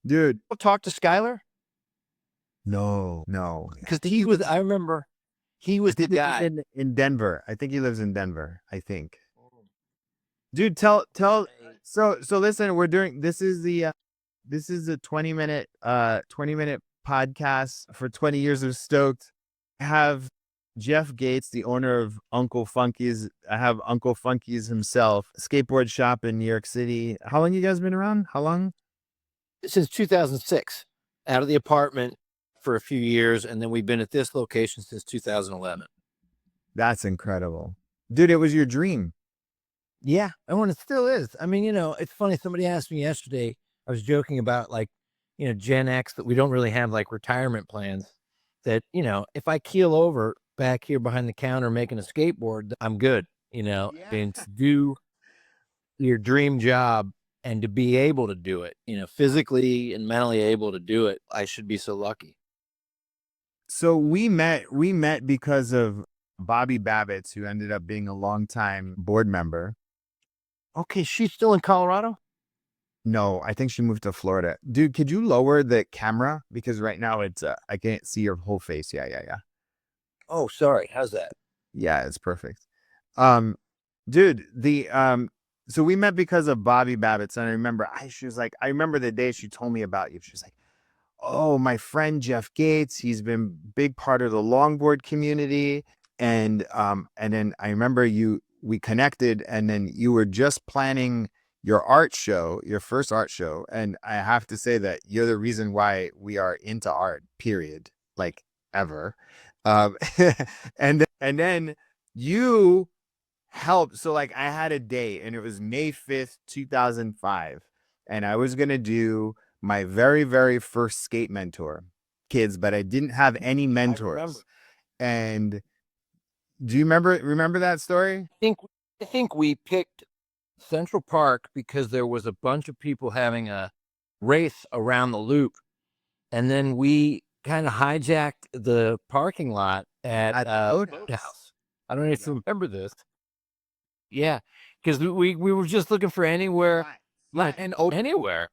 Dude, Talk to Skylar? no. Because I remember he was the guy. In Denver. I think he lives in Denver, I think. Dude, tell so listen, this is the 20-minute podcast for 20 years of Stoked. I have Jeff Gates, the owner of Uncle Funky's. I have Uncle Funky's himself, skateboard shop in New York City. How long you guys been around? How long? Since 2006, out of the apartment for a few years, and then we've been at this location since 2011. That's incredible. Dude, it was your dream. Yeah, and it still is. I mean, it's funny. Somebody asked me yesterday, I was joking about Gen X, that we don't really have like retirement plans, that, if I keel over back here behind the counter making a skateboard, I'm good, Yeah. and to do your dream job and to be able to do it, physically and mentally able to do it, I should be so lucky. So we met because of Bobby Babbitts, who ended up being a longtime board member. Okay, she's still in Colorado? No, I think she moved to Florida. Dude, could you lower the camera? Because right now it's I can't see your whole face. Yeah. Oh, sorry. How's that? Yeah, it's perfect. Dude, so we met because of Bobby Babbitts, and I remember the day she told me about you. She was like, "Oh, my friend Jeff Gates, he's been big part of the longboard community." And then I remember we connected, and then you were just planning your first art show. And I have to say that you're the reason why we are into art, period, like ever. And then you helped. So like I had a date, and it was May 5th, 2005. And I was going to do my very, very first skate mentor kids, but I didn't have any mentors. And do you remember that story? I think we picked Central Park because there was a bunch of people having a race around the loop, and then we kind of hijacked the parking lot at Boathouse. I don't know if you remember this. Yeah, because we were just looking for anywhere. Anywhere.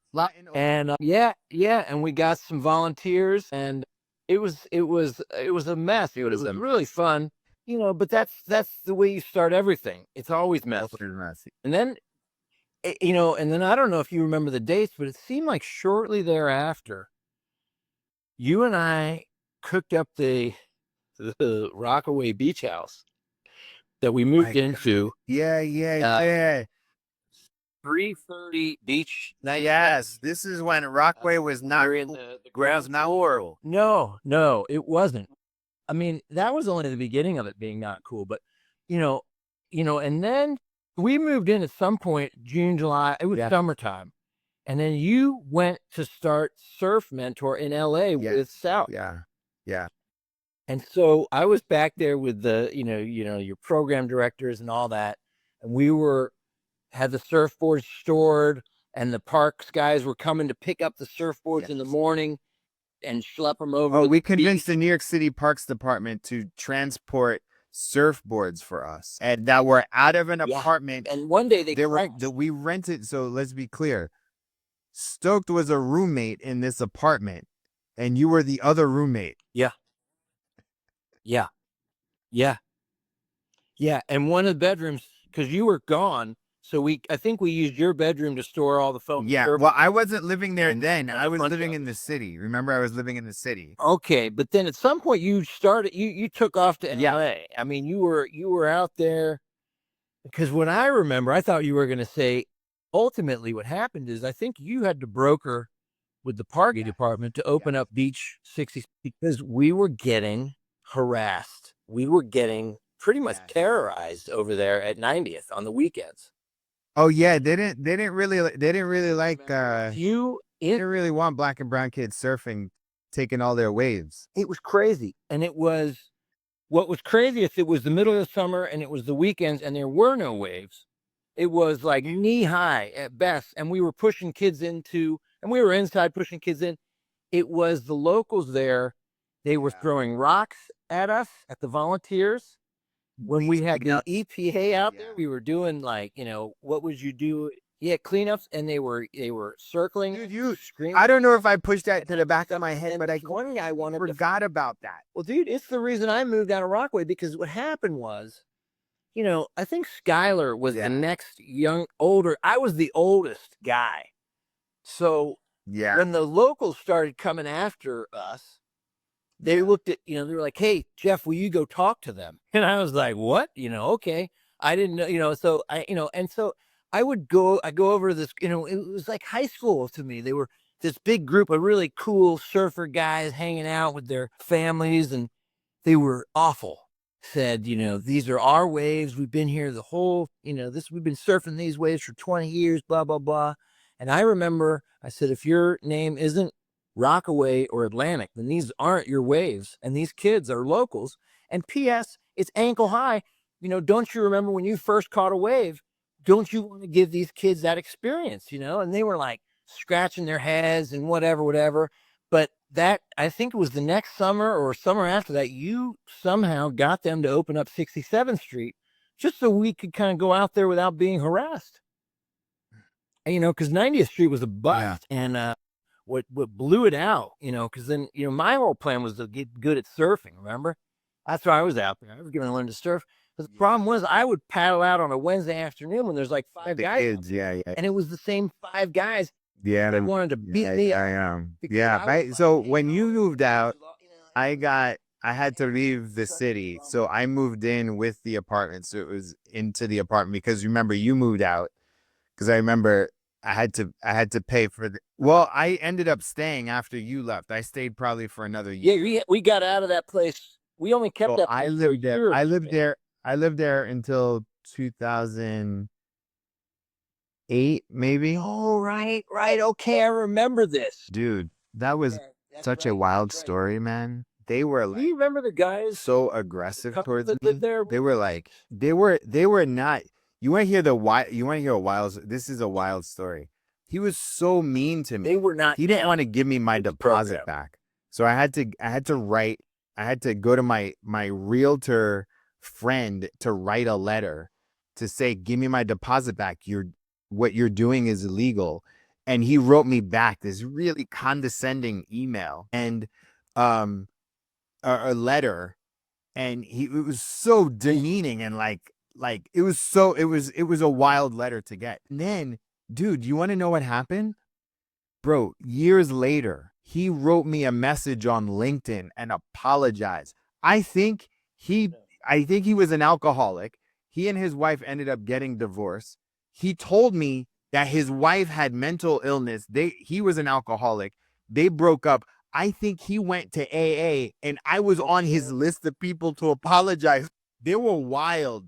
And and we got some volunteers, and it was a mess. It was really fun. But that's the way you start everything. It's always messy. And then, and then I don't know if you remember the dates, but it seemed like shortly thereafter, you and I cooked up the Rockaway Beach House that we moved into. Yeah. 3:30 beach night. Yes, this is when Rockaway was not in the ground's not horrible. No, it wasn't. I mean, that was only the beginning of it being not cool, but and then we moved in at some point, June, July, it was summertime. And then you went to start Surf Mentor in LA with Sal. Yeah. And so I was back there with the, your program directors and all that. And we had the surfboards stored, and the parks guys were coming to pick up the surfboards in the morning and schlep them over. Oh, we convinced the New York City Parks Department to transport surfboards for us, and that were out of an apartment. And one day we rented. So let's be clear. Stoked was a roommate in this apartment, and you were the other roommate. Yeah. And one of the bedrooms, because you were gone, so I think we used your bedroom to store all the foam. Yeah, well, I wasn't living there then. I was living in the city. Remember, I was living in the city. Okay, but then at some point you took off to LA. I mean, you were out there, because when I remember, I thought you were going to say, ultimately what happened is I think you had to broker with the parking department to open up Beach 60, because we were getting harassed. We were getting pretty much terrorized over there at 90th on the weekends. Oh yeah, they didn't really like they didn't really want black and brown kids surfing, taking all their waves. It was crazy. And what was craziest, it was the middle of the summer, and it was the weekends, and there were no waves. It was like knee high at best, and we were pushing kids and we were inside pushing kids in. It was the locals there. They were throwing rocks at us, at the volunteers. When we had the EPA out there, we were doing what would you do Yeah, cleanups, and they were circling. Dude, screaming. I don't know if I pushed that to the back of my head, but I one guy wanted forgot about that. Well, dude, it's the reason I moved out of Rockaway, because what happened was, I think Skylar was the next older. I was the oldest guy. So when the locals started coming after us, they looked at, they were like, "Hey, Jeff, will you go talk to them?" And I was like, "What?" Okay. I didn't know, so and so I go over to this, it was like high school to me. They were this big group of really cool surfer guys hanging out with their families, and they were awful. Said, these are our waves. We've been here the whole, we've been surfing these waves for 20 years, blah, blah, blah. And I remember I said, if your name isn't Rockaway or Atlantic, then these aren't your waves. And these kids are locals. And P.S., it's ankle high. Don't you remember when you first caught a wave? Don't you want to give these kids that experience, And they were like scratching their heads and whatever. But that, I think it was the next summer or summer after that, you somehow got them to open up 67th Street just so we could kind of go out there without being harassed. And, because 90th Street was a bust. Yeah. And what blew it out, because then, my whole plan was to get good at surfing, remember? That's why I was out there. I was going to learn to surf. But the problem was I would paddle out on a Wednesday afternoon when there's like 5 guys. Kids, yeah. And it was the same 5 guys. Yeah, they wanted to beat me up. I am. Yeah, right. So when you moved out, I had to leave the city. So I moved in with the apartment. So it was into the apartment because remember you moved out. Because I remember I had to pay for well, I ended up staying after you left. I stayed probably for another year. Yeah, we got out of that place. We only kept that place. I lived there. I lived there until 2008, maybe. Oh, right. Okay, I remember this. Dude, that was such a wild story, man. They were like, do you remember the guys so aggressive towards me? Lived there? They were like, they were not. You want to hear a wild, this is a wild story. He was so mean to me. They were not. He didn't want to give me my deposit back. So I had to go to my realtor friend to write a letter to say, give me my deposit back. What you're doing is illegal. And he wrote me back this really condescending email and a letter. And it was so demeaning and like it was a wild letter to get. And then, dude, you want to know what happened? Bro, years later, he wrote me a message on LinkedIn and apologized. I think he was an alcoholic. He and his wife ended up getting divorced. He told me that his wife had mental illness. He was an alcoholic. They broke up. I think he went to AA and I was on his list of people to apologize. They were wild.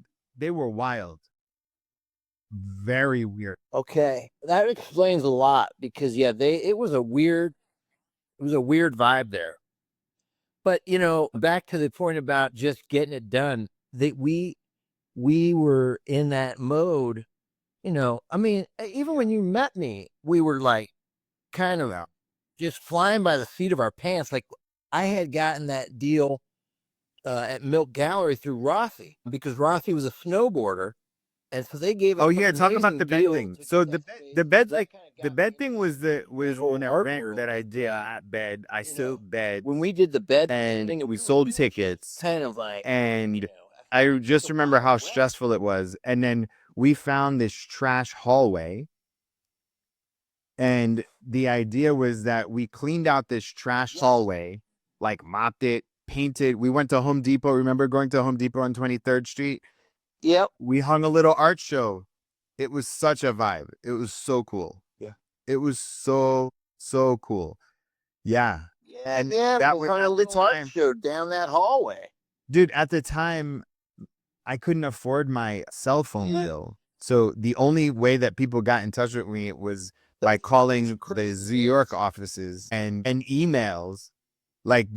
Very weird. Okay. That explains a lot because it was a weird vibe there. But back to the point about just getting it done, that we were in that mode, I mean, even when you met me, we were like kind of just flying by the seat of our pants. Like I had gotten that deal at Milk Gallery through Rossi because Rossi was a snowboarder. And so they gave. Oh yeah, talk about the bed thing. So the bed thing was an event that I did at bed. I sold bed when we did the bed and thing. We sold tickets, kind of like, and I just remember how stressful it was. And then we found this trash hallway, and the idea was that we cleaned out this trash hallway, like mopped it, painted. We went to Home Depot. Remember going to Home Depot on 23rd Street? Yep. We hung a little art show. It was such a vibe. It was so cool. Yeah. It was so cool. Yeah. And that was a little art show down that hallway. Dude, at the time, I couldn't afford my cell phone bill. So the only way that people got in touch with me was by calling the New York offices and emails. Like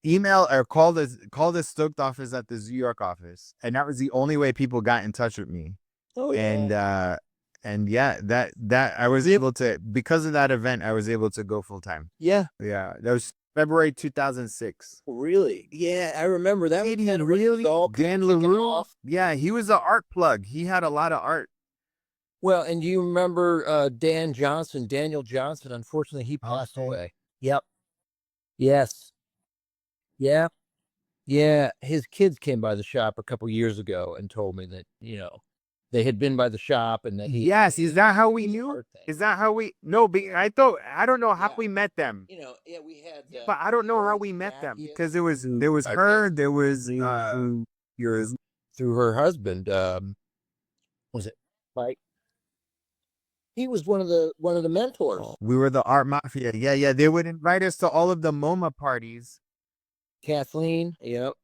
email or call the Stoked office at the New York office, and that was the only way people got in touch with me. Oh yeah. And yeah, that I was able to, because of that event, I was able to go full time. Yeah. That was February 2006. Really? Yeah, I remember that. Really? Dan LaRue? Yeah, he was an art plug. He had a lot of art. Well, and you remember Daniel Johnson, unfortunately, he passed away. Yep. Yes. Yeah. Yeah. His kids came by the shop a couple years ago and told me that, they had been by the shop and that Yes, is that how we knew? birthday. Is that how we? No, I don't know how we met them, Yeah, we had but I don't know how we met them because there was her, there was yours. through her husband. Was it Mike? He was one of the mentors. We were the art mafia. Yeah, yeah. They would invite us to all of the MoMA parties. Kathleen. Yep.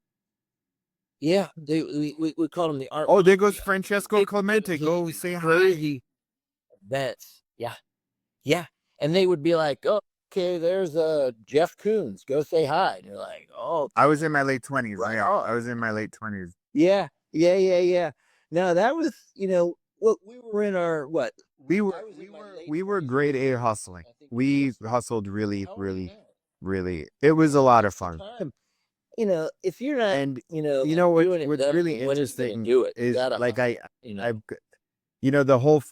Yeah, we called him the art. Oh, there goes Francesco Clemente. Go say hi. Crazy events. Yeah, yeah, and they would be like, "Oh, okay, there's Jeff Koons. Go say hi." And you're like, "Oh." I was in my late 20s. Right Yeah, on. I was in my late 20s. Yeah, yeah, yeah, yeah. No, that was what we were in our what? We I were was in my late we were 20s. grade A hustling. I think We hustled really, really, really. It was a lot of fun. time. If you're not, And doing it, what's then really when are you gonna interesting do it? You is gotta like hustle, I've the whole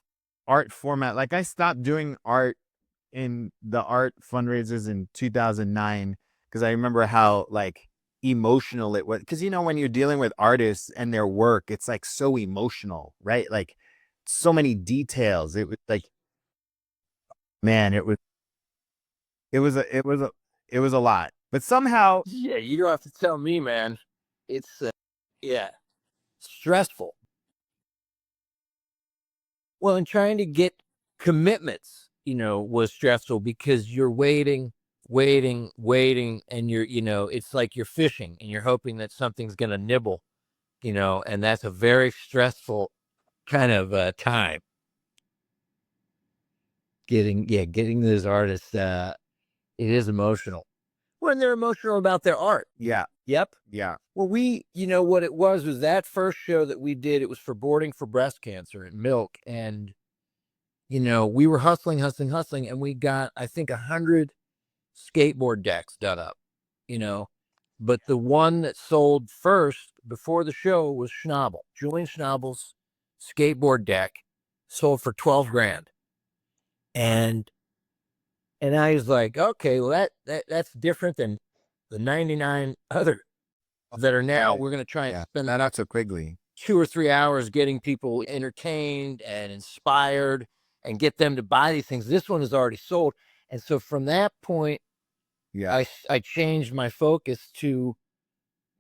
art format. Like I stopped doing art in the art fundraisers in 2009 because I remember how like emotional it was. Because when you're dealing with artists and their work, it's like so emotional, right? Like so many details. It was like, man, it was a lot. But somehow, Yeah, you don't have to tell me, man. It's yeah, stressful. Well, and trying to get commitments, was stressful because you're waiting, waiting, waiting, and it's like you're fishing and you're hoping that something's going to nibble, and that's a very stressful kind of time. Getting those artists, it is emotional when they're emotional about their art. yeah, Yep. yeah. Well, what it was that first show that we did, it was for Boarding for Breast Cancer at Milk. And, we were hustling, hustling, hustling. And we got, I think, 100 skateboard decks done up, but the one that sold first before the show was Schnabel. Julian Schnabel's skateboard deck sold for 12 grand. And I was like, okay, well, that's different than the 99 other that are now. We're going to try and spend that out so quickly. 2 or 3 hours getting people entertained and inspired and get them to buy these things. This one is already sold. And so from that point, Yeah, I changed my focus to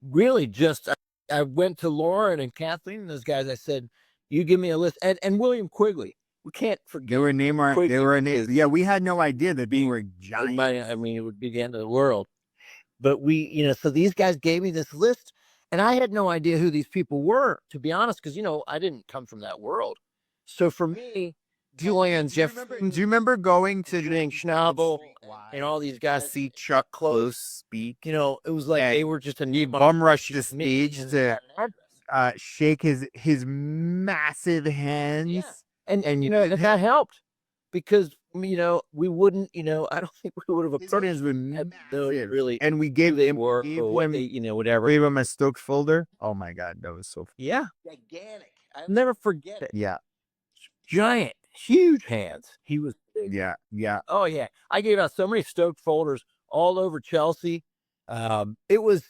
really just, I went to Lauren and Kathleen and those guys. I said, you give me a list. And William Quigley. We can't forget. they were yeah, we had no idea that we were giant. I mean, it would be the end of the world. But so these guys gave me this list and I had no idea who these people were, to be honest, because, I didn't come from that world. So for me, Julian, Jeff, Do you remember going to Julian Schnabel and all these guys, see Chuck Close speak? it was like they were just a need Bum rush the stage to shake his massive hands. Yeah. And that helped because we wouldn't I don't think we would have approached them really, and we gave them whatever. Gave him a Stoked folder. Oh my god, that was so fun. Yeah, gigantic. I'll never forget it. Yeah, Giant, huge hands. He was big. yeah, yeah. Oh yeah, I gave out so many Stoked folders all over Chelsea. It was.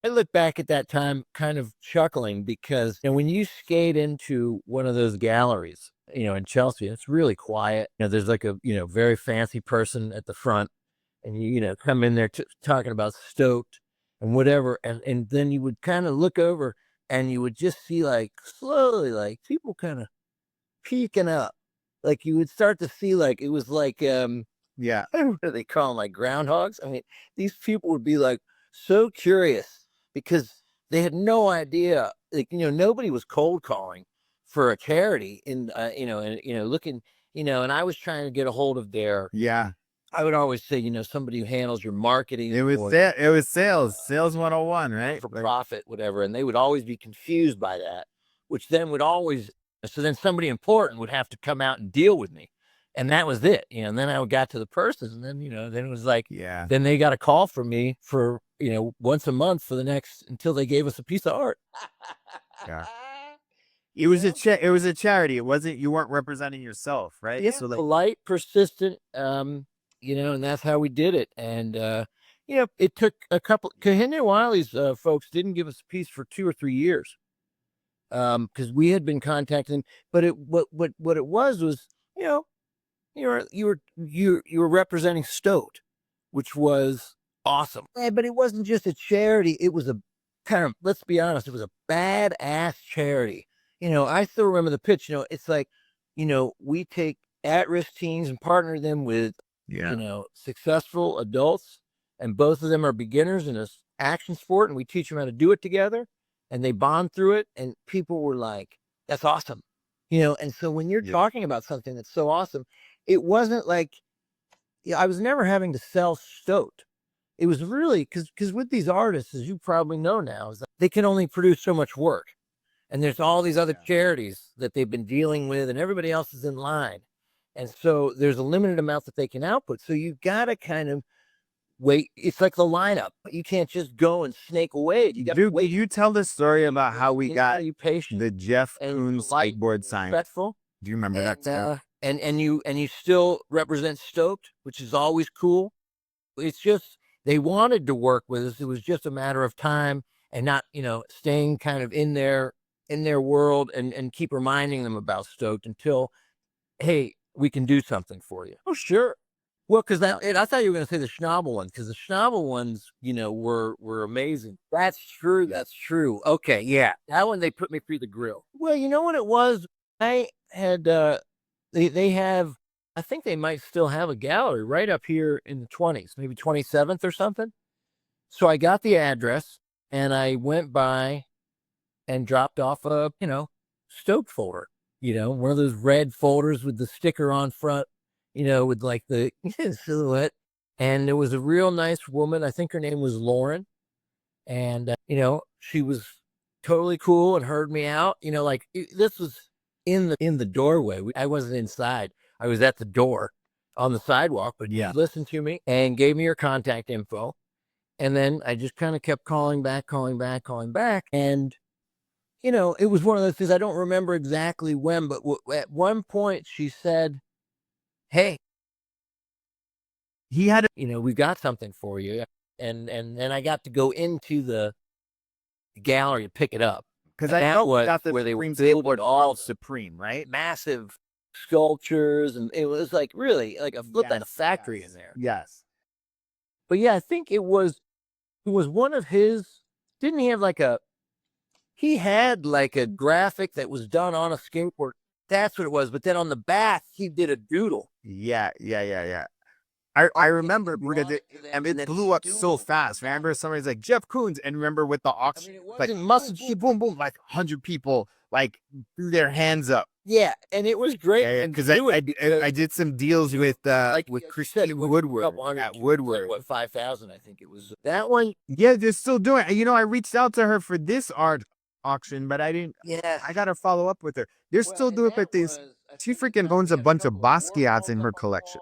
I look back at that time kind of chuckling because when you skate into one of those galleries, in Chelsea, it's really quiet. There's like a very fancy person at the front, and you come in there talking about Stoked and whatever, and then you would kind of look over and you would just see like slowly like people kind of peeking up, like you would start to see like it was like Yeah. what do they call them, like groundhogs? I mean, these people would be like so curious because they had no idea. Like, nobody was cold calling for a charity in, looking, and I was trying to get a hold of Yeah. I would always say, somebody who handles your marketing. It was sales 101, right? For profit, whatever. And they would always be confused by that, which then so then somebody important would have to come out and deal with me. And that was it. And then I got to the person and then, then it was like, then they got a call from me for, once a month for the next, until they gave us a piece of art. Yeah. It was it was a charity. It wasn't, you weren't representing yourself, right? Yeah, So like, polite, persistent, and that's how we did it. And it took a couple. Kahinde Wiley's folks didn't give us a piece for 2 or 3 years, because we had been contacting. But what it was, you were representing Stoked, which was awesome. But it wasn't just a charity; it was a kind of, let's be honest, it was a badass charity. I still remember the pitch. It's like, we take at-risk teens and partner them with successful adults, and both of them are beginners in this action sport, and we teach them how to do it together, and they bond through it. And people were like, "That's awesome." And so when you're talking about something that's so awesome, it wasn't like, I was never having to sell Stoked. It was really because with these artists, as you probably know now, is that they can only produce so much work. And there's all these other charities that they've been dealing with, and everybody else is in line. And so there's a limited amount that they can output. So you got to kind of wait. It's like the lineup. You can't just go and snake away. You got to wait. Dude, you tell the story about how we got You patient the Jeff and Koons polite, skateboard sign. respectful. Do you remember that stuff? And you still represent Stoked, which is always cool. It's just they wanted to work with us. It was just a matter of time, and not staying kind of in their world, and keep reminding them about Stoked until, hey, we can do something for you. Oh, sure. Well, because I thought you were going to say the Schnabel ones, because the Schnabel ones, were amazing. That's true. That's true. Okay, yeah, that one they put me through the grill. Well, you know what it was? I had they have. I think they might still have a gallery right up here in the 20s, maybe 27th or something. So I got the address, and I went by and dropped off a Stoked folder. One of those red folders with the sticker on front, with like the silhouette. And there was a real nice woman. I think her name was Lauren. And, she was totally cool and heard me out. This was in the doorway. I wasn't inside. I was at the door on the sidewalk, but she listened to me and gave me her contact info. And then I just kind of kept calling back. And, it was one of those things, I don't remember exactly when, but at one point she said, "Hey, he had we got something for you." And then I got to go into the gallery and pick it up. Because that was where they would all Supreme, right? massive sculptures, and it was like really like a factory in there. Yes. But yeah, I think it was one of his. Didn't he have he had like a graphic that was done on a skateboard. That's what it was. But then on the back, he did a doodle. Yeah. I remember because it blew up so fast. Remember, somebody's like Jeff Koons, and remember with the auction, it wasn't boom, boom, like 100 people like threw their hands up. Yeah, and it was great. Because I did some deals with Christine Woodward at Woodward. What, 5,000? I think it was that one. Yeah, they're still doing it. I reached out to her for this art auction, but I didn't. Yeah, I gotta follow up with her. They're still doing it. She freaking owns a bunch of Basquiat's in her collection.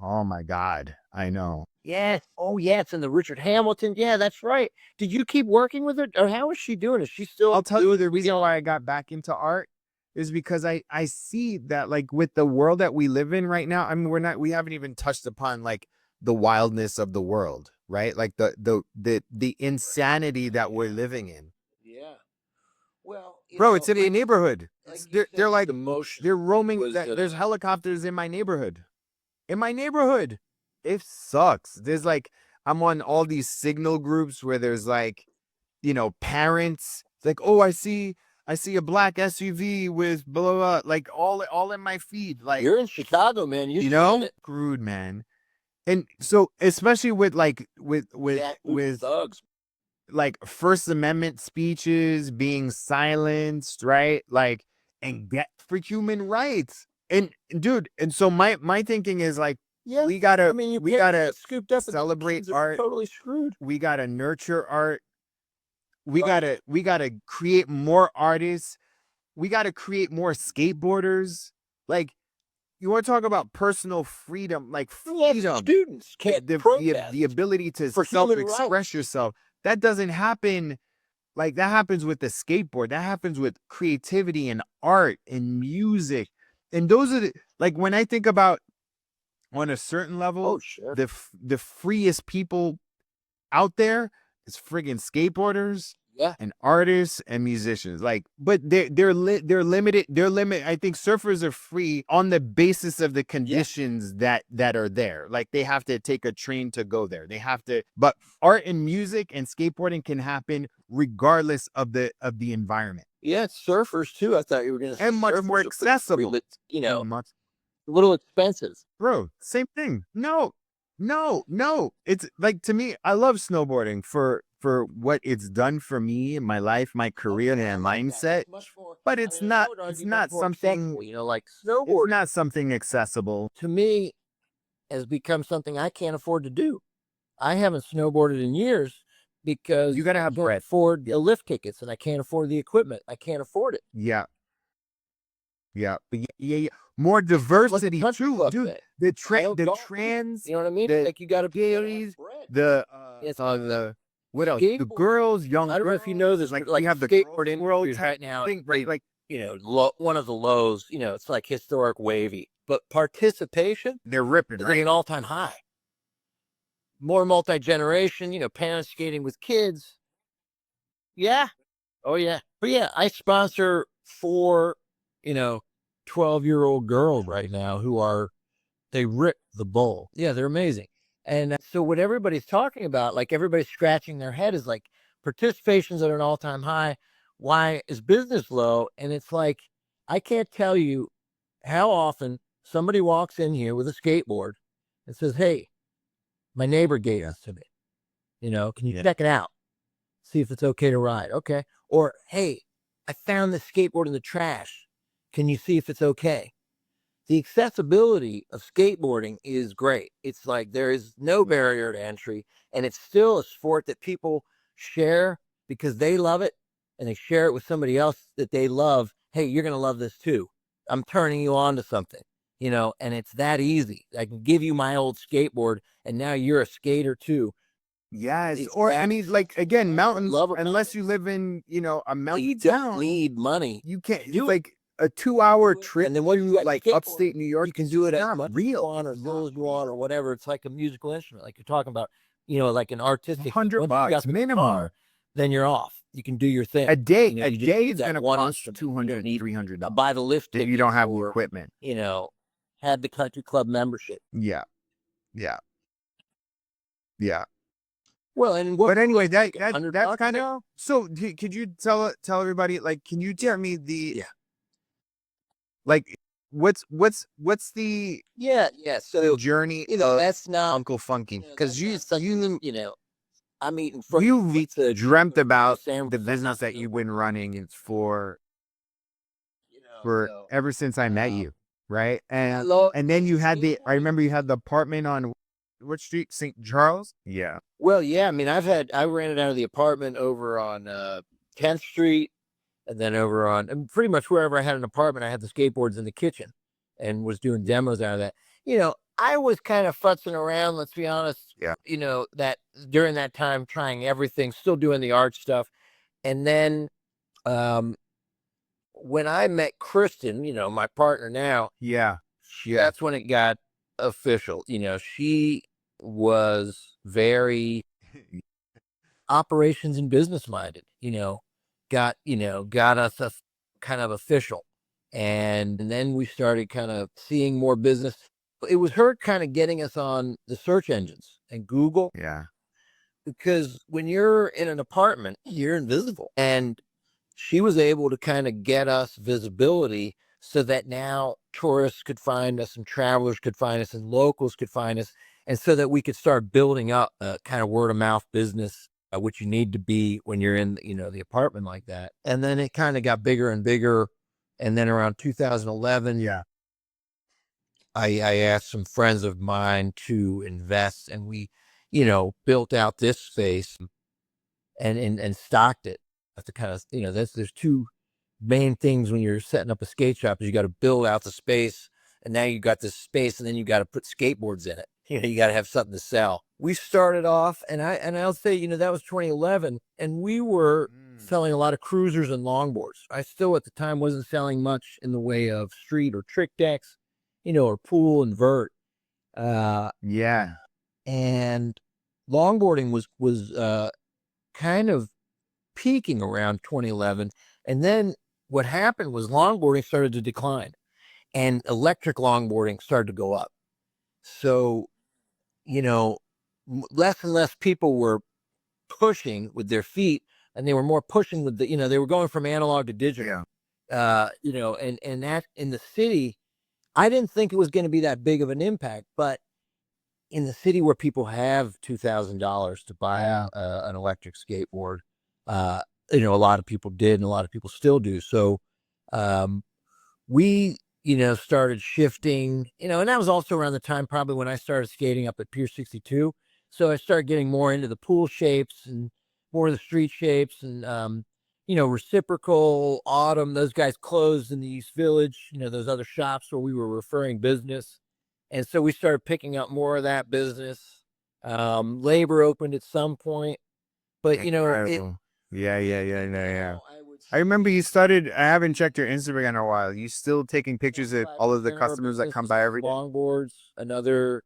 Oh my God, I know. Yes. Oh yeah, it's in the Richard Hamilton. Yeah, that's right. Did you keep working with her, or how is she doing? Is she still? I'll tell you the reason why I got back into art is because I see that, like, with the world that we live in right now. I mean, we haven't even touched upon like the wildness of the world, right? Like the insanity that we're living in. Yeah. Well, bro, it's in my neighborhood. They're like emotion. They're roaming. There's helicopters in my neighborhood. It sucks. There's like, I'm on all these signal groups where there's like, parents. It's like, oh, I see a black SUV with blah, blah, blah, like all in my feed. Like, you're in Chicago, man. Screwed, man. And so, especially with thugs, like First Amendment speeches being silenced, right? Like, and get for human rights. And dude, and so my thinking is like, we gotta scooped up celebrate art. Totally screwed. We gotta nurture art. We gotta create more artists. We gotta create more skateboarders. Like, you want to talk about personal freedom, like freedom. Students can't the ability to self-express yourself. That doesn't happen like that happens with the skateboard. That happens with creativity and art and music. And those are like when I think about on a certain level, sure. the freest people out there is friggin' skateboarders Yeah. and artists and musicians. Like, but they're limited. They're limit. I think surfers are free on the basis of the conditions that are there. Like they have to take a train to go there. They have to. But art and music and skateboarding can happen regardless of the environment. Yeah, it's surfers too. I thought you were going to say And much more surfers are free, accessible. but, you know, And much, a little expensive. bro, same thing. No. It's like, to me, I love snowboarding for what it's done for me in my life, my career, and mindset. But it's not something, you know, like it's snowboard not something accessible. to me has become something I can't afford to do. I haven't snowboarded in years because You gotta have I can't bread. afford the lift tickets and I can't afford the equipment. I can't afford it. Yeah. But yeah. More diversity country too, club dude. thing. The golf, trans, You know what I mean? the Like you got to gays, bread. the It's what else? The skateboard. girls, young I don't know girls. if you know this, like but like you have the skateboard girls world industry right now, thing, right? Like you know, one of the lows. You know, it's like historic wavy, but participation they're ripping, is right? at an all-time high. More multi-generation. You know, parents skating with kids. Yeah. Oh yeah. But yeah, I sponsor 4, you know, 12-year-old girls right now who they rip the bowl. Yeah, they're amazing. And so what everybody's talking about, like everybody's scratching their head, is like participation's at an all-time high. Why is business low? And it's like, I can't tell you how often somebody walks in here with a skateboard and says, "Hey, my neighbor gave this to me. You know, can you check it out? See if it's okay to ride." Okay. Or, "Hey, I found this skateboard in the trash. Can you see if it's okay?" The accessibility of skateboarding is great. It's like there is no barrier to entry, and it's still a sport that people share because they love it and they share it with somebody else that they love. Hey, you're going to love this too. I'm turning you on to something, you know, and it's that easy. I can give you my old skateboard, and now you're a skater too. Yes. It's Or I that mean, like again, mountains. love about Unless it. you live in, a mountain You don't town, need money. you can't. It's Do it. like a 2-hour trip, And then what you got like skateboard, upstate New York. you can do it as not much real. you want or as little as you want or whatever. It's like a musical instrument, like you're talking about, you know, like an artistic. $100 Once you got the minimum. guitar, then you're off. You can do your thing. A day, You know, a you just day need is that gonna one cost instrument. You don't $200, need $300. buy the lift If you tickets don't have or, equipment. you know, have the country club membership. Yeah. Yeah. Yeah. Well, and what But anyway, that's $100 kind of. now? So could you tell everybody, like, can you tell me Yeah. like, what's the Yeah. So journey you know of that's not Uncle Funky? because you know I'm eating You pizza, dreamt about sandwich, the business that you've been running. It's for you know. So ever since I met you, right? And love then you had I remember you had the apartment on what street? St. Charles? Yeah. Well, yeah, I mean, I rented out of the apartment over on 10th Street, and then over on and pretty much wherever I had an apartment, I had the skateboards in the kitchen and was doing demos out of that. You know, I was kind of futzing around, let's be honest, Yeah. you know, that during that time, trying everything, still doing the art stuff. And then um, when I met Kristen, you know, my partner now, Yeah. that's when it got official. You know, she was very operations and business minded, you know, got us a kind of official. And then we started kind of seeing more business. It was her kind of getting us on the search engines and Google, Yeah. because when you're in an apartment, you're invisible. And she was able to kind of get us visibility so that now tourists could find us and travelers could find us and locals could find us. And so that we could start building up a kind of word of mouth business, which you need to be when you're in, you know, the apartment like that. And then it kind of got bigger and bigger. And then around 2011, Yeah. I asked some friends of mine to invest, and we, you know, built out this space and stocked it. That's the kind of, you know, there's two main things when you're setting up a skate shop is you got to build out the space, and now you got this space, and then you got to put skateboards in it. You know, you got to have something to sell. We started off, and I'll say, you know, that was 2011, and we were selling a lot of cruisers and longboards. I still at the time wasn't selling much in the way of street or trick decks, or pool and vert. Yeah. And longboarding was kind of peaking around 2011. And then what happened was longboarding started to decline and electric longboarding started to go up. So, less and less people were pushing with their feet and they were more pushing with they were going from analog to digital. Yeah. And that in the city, I didn't think it was going to be that big of an impact, but in the city where people have $2,000 to buy an electric skateboard, a lot of people did, and a lot of people still do. So, we, started shifting, and that was also around the time probably when I started skating up at Pier 62. So I started getting more into the pool shapes and more of the street shapes and, Reciprocal, Autumn, those guys closed in the East Village, those other shops where we were referring business. And so we started picking up more of that business. Labor opened at some point, but Incredible. Yeah. I remember you started. I haven't checked your Instagram in a while. You still taking pictures of all of the customers that come by every day? Longboards, another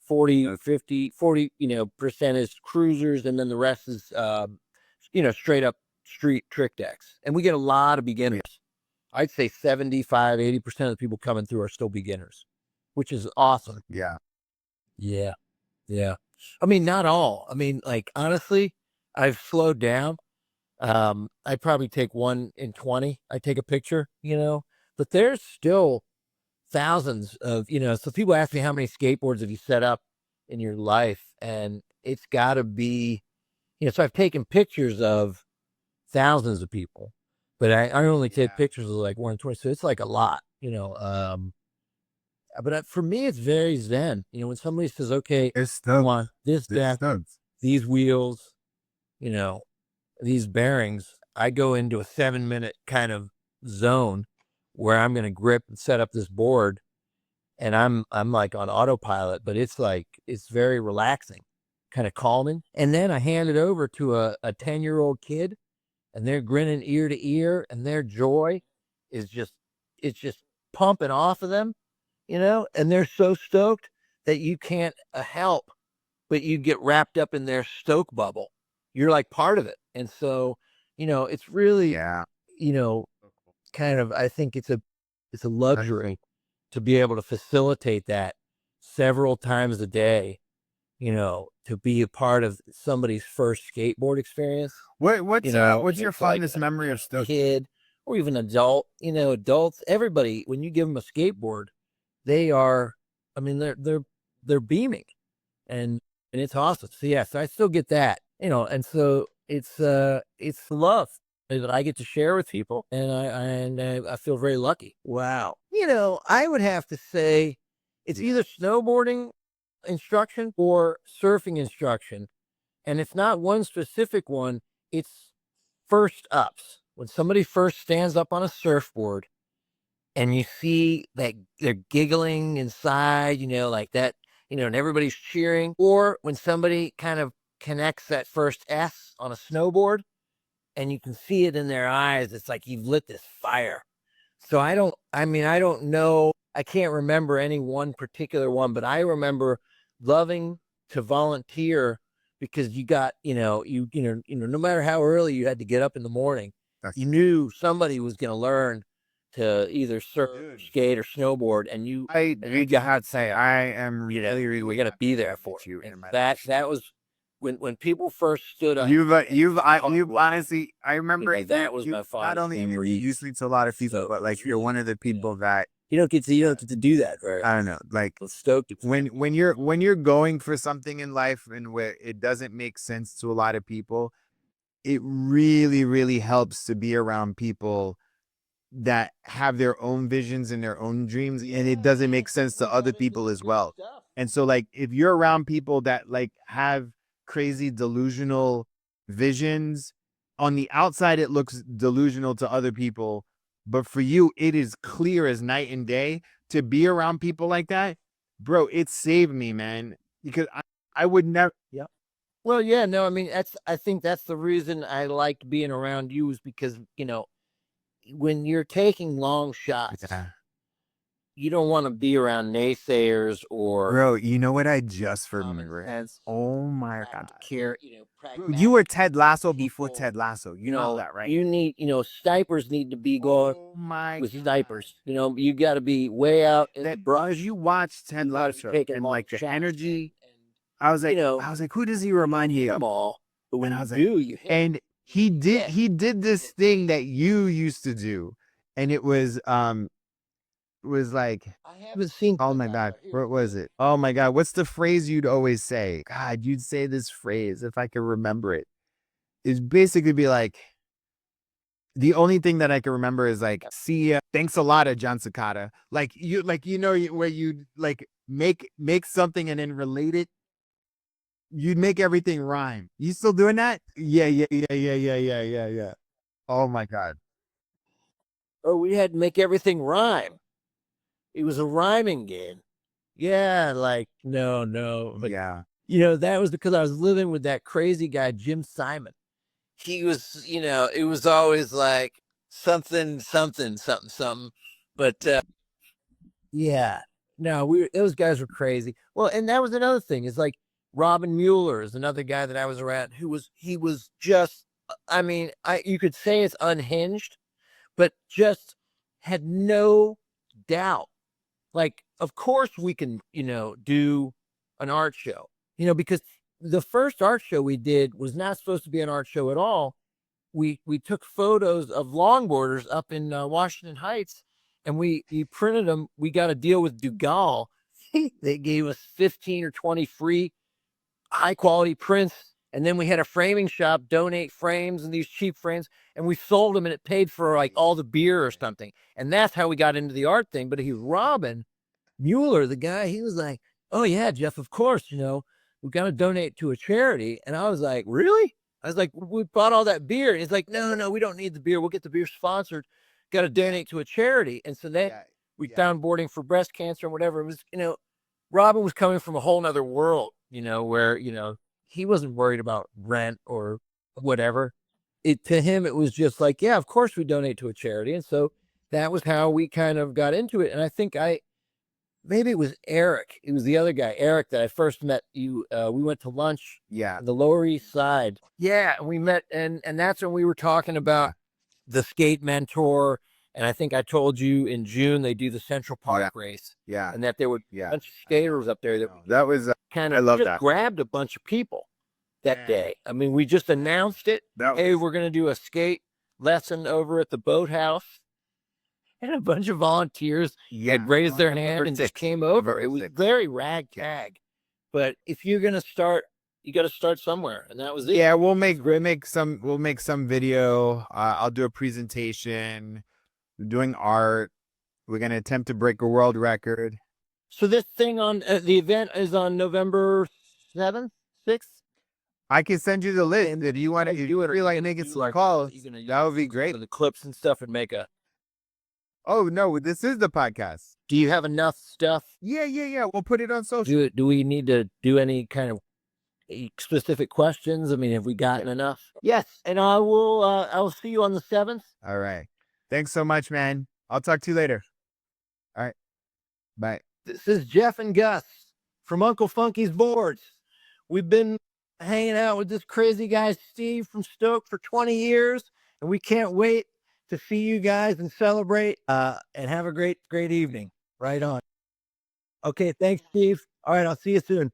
40, 50, 40, percent is cruisers, and then the rest is, straight up street trick decks. And we get a lot of beginners. I'd say 75, 80% of the people coming through are still beginners, which is awesome. Yeah. Yeah. I mean, not all. I mean, like, honestly, I've slowed down. I probably take 1 in 20. I take a picture, but there's still thousands of, so people ask me how many skateboards have you set up in your life? And it's gotta be, so I've taken pictures of thousands of people, but I only take pictures of like 1 in 20. So it's like a lot, but for me, it's very zen. When somebody says, okay, I want this deck, these wheels, these bearings, I go into a 7-minute kind of zone where I'm going to grip and set up this board, and I'm like on autopilot, but it's very relaxing, kind of calming. And then I hand it over to a 10-year-old kid, and they're grinning ear to ear, and their joy it's just pumping off of them, and they're so stoked that you can't help but you get wrapped up in their stoke bubble. You're like part of it. And so, it's really, kind of, I think it's a luxury to be able to facilitate that several times a day, to be a part of somebody's first skateboard experience. What's your fondest memory of Stoked? Kid or even adult, adults, everybody, when you give them a skateboard, they are, I mean, they're beaming and it's awesome. So yes, I still get that, and so it's love that I get to share with people, and I feel very lucky. Wow. I would have to say it's either snowboarding instruction or surfing instruction. And it's not one specific one, it's first ups. When somebody first stands up on a surfboard and you see that they're giggling inside, like that, and everybody's cheering, or when somebody kind of connects that first S on a snowboard and you can see it in their eyes, it's like you've lit this fire. So I don't know, I can't remember any one particular one, but I remember loving to volunteer because you got, no matter how early you had to get up in the morning, you knew somebody was going to learn to either surf, skate, or snowboard, and you got to say, I am really we got to be there for you. And that was when people first stood up. You've honestly, I remember that was my father. Not only usually to a lot of people, but like you're one of the people that you don't get to do that, right? I don't know, like Stoked. When you're going for something in life and where it doesn't make sense to a lot of people, it really, really helps to be around people that have their own visions and their own dreams, and it doesn't make sense to other people as well. And so like if you're around people that like have crazy delusional visions, on the outside it looks delusional to other people, but for you it is clear as night and day. To be around people like that, bro, it saved me, man, because I would never Well, yeah, no, I mean, I think that's the reason I liked being around you is because, when you're taking long shots, Yeah. you don't want to be around naysayers or Bro, you know what I just common remembered? sense, Oh my God. Bro, you were pragmatic Ted Lasso before people. Ted Lasso. You know that, right? You need, snipers need to be going Oh my with God. snipers. You got to be way out in the That brush. as you watch Ted You got to be Lasso taking and long like the shots. energy, And I was like, who does he remind you them of? all, but when And I you was like, do, you hit. and Yeah. he did this thing that you used to do, and it was like, I haven't seen oh Ted my God, Lasso. Here, what was it? Oh my God, what's the phrase you'd always say? God, you'd say this phrase if I could remember it. Is basically be like, the only thing that I can remember is like, see ya, thanks a lot, John Cicada. Like where you like make something and then relate it. You'd make everything rhyme. You still doing that? Yeah, yeah, yeah, yeah, yeah, yeah, yeah, yeah. Oh my God. Or we had to make everything rhyme. It was a rhyming game. Yeah, like no, but Yeah. that was because I was living with that crazy guy Jim Simon. He was, it was always like something, something, something, something. But yeah, no, those guys were crazy. Well, and that was another thing. Is like Robin Mueller is another guy that I was around he was just. I mean, you could say it's unhinged, but just had no doubt. Like, of course we can, do an art show, because the first art show we did was not supposed to be an art show at all. We took photos of longboarders up in Washington Heights, and we printed them. We got a deal with Dugal. They gave us 15 or 20 free high quality prints. And then we had a framing shop donate frames and these cheap frames, and we sold them, and it paid for like all the beer or something. And that's how we got into the art thing. But he was Robin Mueller, the guy. He was like, "Oh yeah, Jeff, of course, we got to donate to a charity." And I was like, "Really?" I was like, "We bought all that beer." And he's like, "No, no, we don't need the beer. We'll get the beer sponsored. Got to donate to a charity." And so then we found boarding for breast cancer and whatever. It was, Robin was coming from a whole nother world, where, he wasn't worried about rent or whatever. To him, it was just like, yeah, of course we donate to a charity. And so that was how we kind of got into it. And I think maybe it was Eric. It was the other guy, Eric, that I first met you. We went to lunch Yeah. on the Lower East Side. Yeah. And we met, and that's when we were talking about the skate mentor. And I think I told you in June they do the Central Park race. Yeah. And that there were Yeah. a bunch of skaters up there That was kind I of love just that. grabbed a bunch of people that day. I mean, we just announced it. Hey, we're going to do a skate lesson over at the boathouse. And a bunch of volunteers had raised their hand and just came over. It was very ragtag. But if you're going to start, you got to start somewhere. And that was it. Yeah, we'll make some video. I'll do a presentation. We're doing art. We're gonna attempt to break a world record. So this thing on the event is on November 7th, 6th. I can send you the list if you want to do it. Feel like making some calls. That would be great. The clips and stuff and make a. Oh no, this is the podcast. Do you have enough stuff? Yeah, yeah, yeah. We'll put it on social. Do we need to do any kind of specific questions? I mean, have we gotten enough? Yes, and I will see you on the 7th. All right. Thanks so much, man. I'll talk to you later. All right. Bye. This is Jeff and Gus from Uncle Funky's Boards. We've been hanging out with this crazy guy, Steve from Stoked, for 20 years, and we can't wait to see you guys and celebrate and have a great evening. Right on. Okay, thanks, Steve. All right, I'll see you soon.